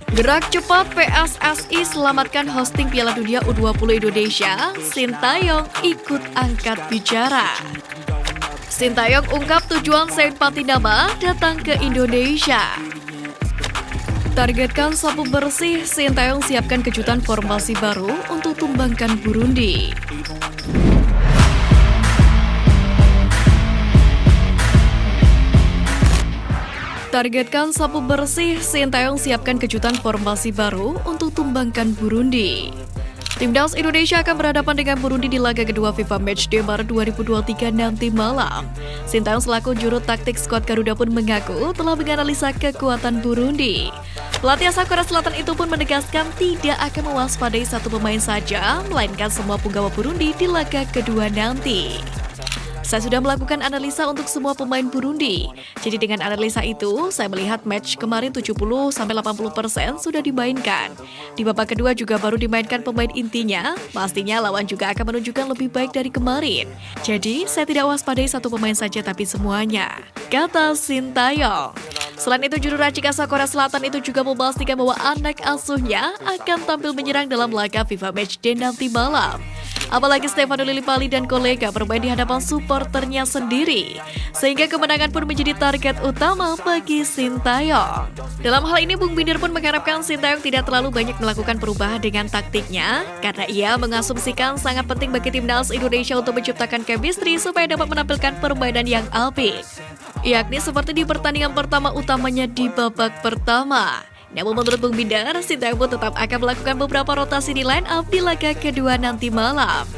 Gerak cepat PSSI selamatkan hosting Piala Dunia U20 Indonesia, Sintayong ikut angkat bicara. Sintayong ungkap tujuan Saint Patinama datang ke Indonesia. Targetkan sapu bersih, Sintayong siapkan kejutan formasi baru untuk tumbangkan Burundi. Targetkan sapu bersih, Sintayong siapkan kejutan formasi baru untuk tumbangkan Burundi. Timnas Indonesia akan berhadapan dengan Burundi di laga kedua FIFA Matchday Maret 2023 nanti malam. Sintayong selaku juru taktik skuad Garuda pun mengaku telah menganalisa kekuatan Burundi. Pelatih asal Korea Selatan itu pun menegaskan tidak akan mewaspadai satu pemain saja, melainkan semua punggawa Burundi di laga kedua nanti. Saya sudah melakukan analisa untuk semua pemain Burundi. Jadi dengan analisa itu, saya melihat match kemarin 70-80% sudah dimainkan. Di babak kedua juga baru dimainkan pemain intinya, pastinya lawan juga akan menunjukkan lebih baik dari kemarin. Jadi, saya tidak waspadai satu pemain saja tapi semuanya, kata Sintayong. Selain itu, juru racik asal Korea Selatan itu juga memastikan bahwa anak asuhnya akan tampil menyerang dalam laga FIFA Matchday nanti malam. Apalagi Stefano Lillipali dan kolega bermain di hadapan supporternya sendiri, sehingga kemenangan pun menjadi target utama bagi Sintayong. Dalam hal ini, Bung Binder pun mengharapkan Sintayong tidak terlalu banyak melakukan perubahan dengan taktiknya, karena ia mengasumsikan sangat penting bagi timnas Indonesia untuk menciptakan chemistry supaya dapat menampilkan permainan yang apik, yakni seperti di pertandingan pertama utamanya di babak pertama. Namun menurut Bung Binder, Sintayong pun tetap akan melakukan beberapa rotasi di line up di laga kedua nanti malam.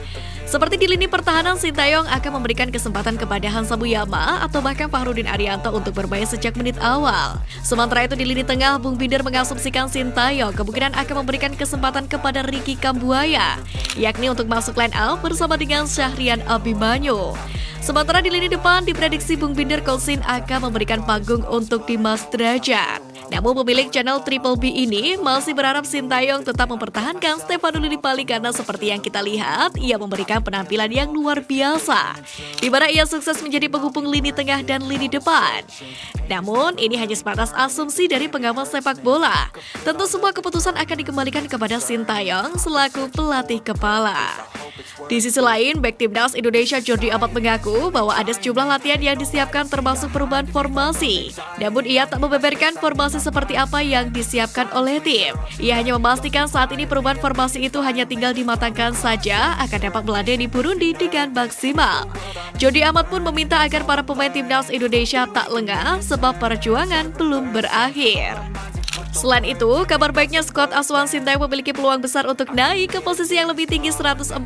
Seperti di lini pertahanan, Sintayong akan memberikan kesempatan kepada Hansa Muyama atau bahkan Fahrudin Arianto untuk bermain sejak menit awal. Sementara itu di lini tengah, Bung Binder mengasumsikan Sintayong kemungkinan akan memberikan kesempatan kepada Ricky Kambuaya, yakni untuk masuk line up bersama dengan Syahrian Abimanyu. Sementara di lini depan, diprediksi Bung Binder Kolsin akan memberikan panggung untuk Dimas Derajat. Namun pemilik channel Triple B ini masih berharap Sintayong tetap mempertahankan Stefano Lillipali karena seperti yang kita lihat, ia memberikan penampilan yang luar biasa, di mana ia sukses menjadi penghubung lini tengah dan lini depan. Namun ini hanya sebatas asumsi dari pengamat sepak bola. Tentu semua keputusan akan dikembalikan kepada Sintayong selaku pelatih kepala. Di sisi lain, bek timnas Indonesia Jordi Amat mengaku bahwa ada sejumlah latihan yang disiapkan termasuk perubahan formasi. Namun ia tak membeberkan formasi seperti apa yang disiapkan oleh tim. Ia hanya memastikan saat ini perubahan formasi itu hanya tinggal dimatangkan saja akan dapat meladeni Burundi dengan maksimal. Jordi Amat pun meminta agar para pemain timnas Indonesia tak lengah sebab perjuangan belum berakhir. Selain itu, kabar baiknya skuad asuhan Sintayong memiliki peluang besar untuk naik ke posisi yang lebih tinggi 148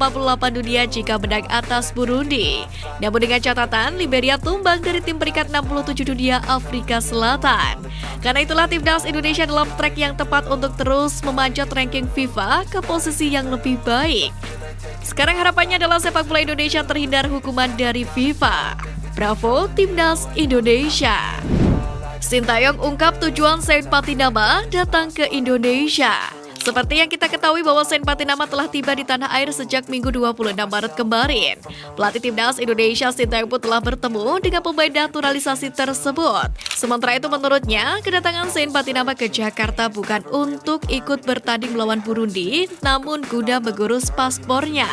dunia jika menang atas Burundi. Namun dengan catatan, Liberia tumbang dari tim peringkat 67 dunia Afrika Selatan. Karena itulah timnas Indonesia dalam track yang tepat untuk terus memanjat ranking FIFA ke posisi yang lebih baik. Sekarang harapannya adalah sepak bola Indonesia terhindar hukuman dari FIFA. Bravo timnas Indonesia. Sintayong ungkap tujuan Saint Patinama datang ke Indonesia. Seperti yang kita ketahui bahwa Saint Patinama telah tiba di tanah air sejak Minggu 26 Maret kemarin. Pelatih timnas Indonesia Sintayong pun telah bertemu dengan pemain naturalisasi tersebut. Sementara itu menurutnya, kedatangan Saint Patinama ke Jakarta bukan untuk ikut bertanding melawan Burundi, namun guna mengurus paspornya.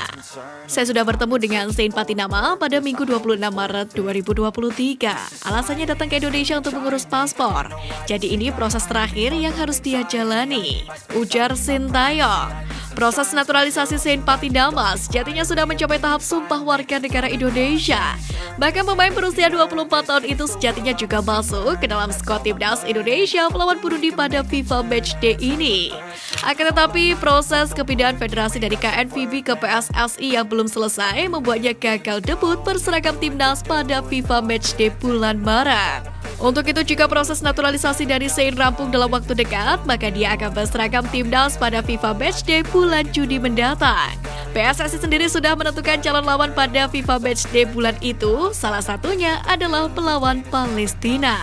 Saya sudah bertemu dengan Saint Patinama pada Minggu 26 Maret 2023. Alasannya datang ke Indonesia untuk mengurus paspor. Jadi ini proses terakhir yang harus dia jalani, ujar Sintayong. Proses naturalisasi Saint Patinama sejatinya sudah mencapai tahap sumpah warga negara Indonesia. Bahkan pemain berusia 24 tahun itu sejatinya juga masuk ke dalam skuad timnas Indonesia melawan Burundi pada FIFA Matchday ini. Akan tetapi proses kepindahan federasi dari KNVB ke PSSI yang belum selesai membuatnya gagal debut berseragam timnas pada FIFA Matchday bulan Maret. Untuk itu, jika proses naturalisasi dari Saint rampung dalam waktu dekat, maka dia akan berseragam timnas pada FIFA Matchday bulan Juni mendatang. PSSI sendiri sudah menentukan calon lawan pada FIFA Matchday bulan itu, salah satunya adalah melawan Palestina.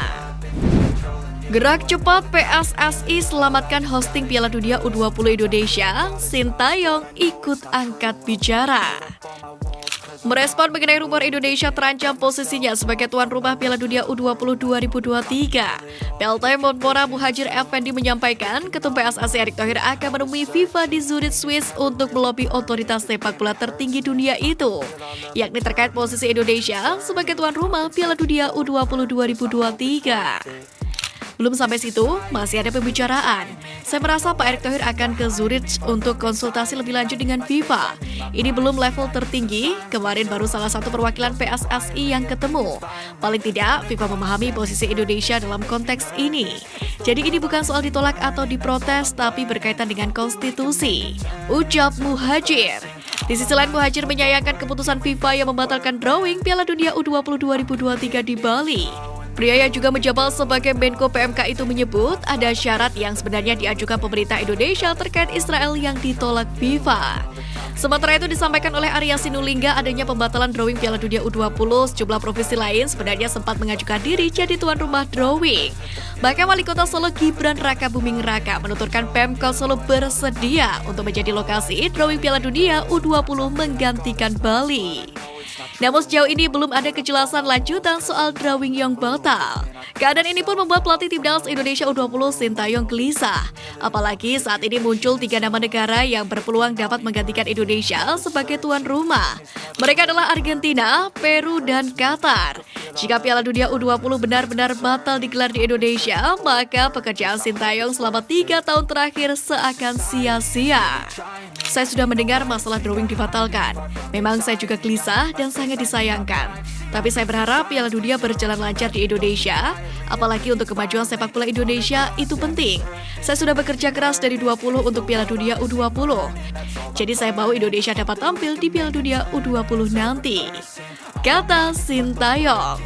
Gerak cepat PSSI selamatkan hosting Piala Dunia U20 Indonesia, Sintayong ikut angkat bicara. Merespon mengenai rumor Indonesia terancam posisinya sebagai tuan rumah Piala Dunia U20 2023, PLT Menpora Muhadjir Effendi menyampaikan Ketum PSSI Erick Thohir akan menemui FIFA di Zurich, Swiss untuk melobi otoritas sepak bola tertinggi dunia itu, yakni terkait posisi Indonesia sebagai tuan rumah Piala Dunia U20 2023. Belum sampai situ, masih ada pembicaraan. Saya merasa Pak Erick Thohir akan ke Zurich untuk konsultasi lebih lanjut dengan FIFA. Ini belum level tertinggi, kemarin baru salah satu perwakilan PSSI yang ketemu. Paling tidak, FIFA memahami posisi Indonesia dalam konteks ini. Jadi ini bukan soal ditolak atau diprotes, tapi berkaitan dengan konstitusi, ucap Muhadjir. Di sisi lain, Muhadjir menyayangkan keputusan FIFA yang membatalkan drawing Piala Dunia U20 2023 di Bali. Pria yang juga menjabat sebagai Menko PMK itu menyebut ada syarat yang sebenarnya diajukan pemerintah Indonesia terkait Israel yang ditolak FIFA. Sementara itu disampaikan oleh Arya Sinulinga adanya pembatalan drawing Piala Dunia U20, sejumlah provinsi lain sebenarnya sempat mengajukan diri jadi tuan rumah drawing. Bahkan Wali Kota Solo Gibran Raka Buming Raka menuturkan Pemkot Solo bersedia untuk menjadi lokasi drawing Piala Dunia U20 menggantikan Bali. Namun sejauh ini belum ada kejelasan lanjutan soal drawing yang batal. Keadaan ini pun membuat pelatih timnas Indonesia U20 Sintayong gelisah. Apalagi saat ini muncul 3 nama negara yang berpeluang dapat menggantikan Indonesia sebagai tuan rumah. Mereka adalah Argentina, Peru, dan Qatar. Jika Piala Dunia U20 benar-benar batal digelar di Indonesia, maka pekerjaan Sintayong selama 3 tahun terakhir seakan sia-sia. Saya sudah mendengar masalah drawing dibatalkan. Memang saya juga gelisah dan sangat disayangkan. Tapi saya berharap Piala Dunia berjalan lancar di Indonesia, apalagi untuk kemajuan sepak bola Indonesia itu penting. Saya sudah bekerja keras dari 20 untuk Piala Dunia U20. Jadi saya mau Indonesia dapat tampil di Piala Dunia U20 nanti, kata Sintayong.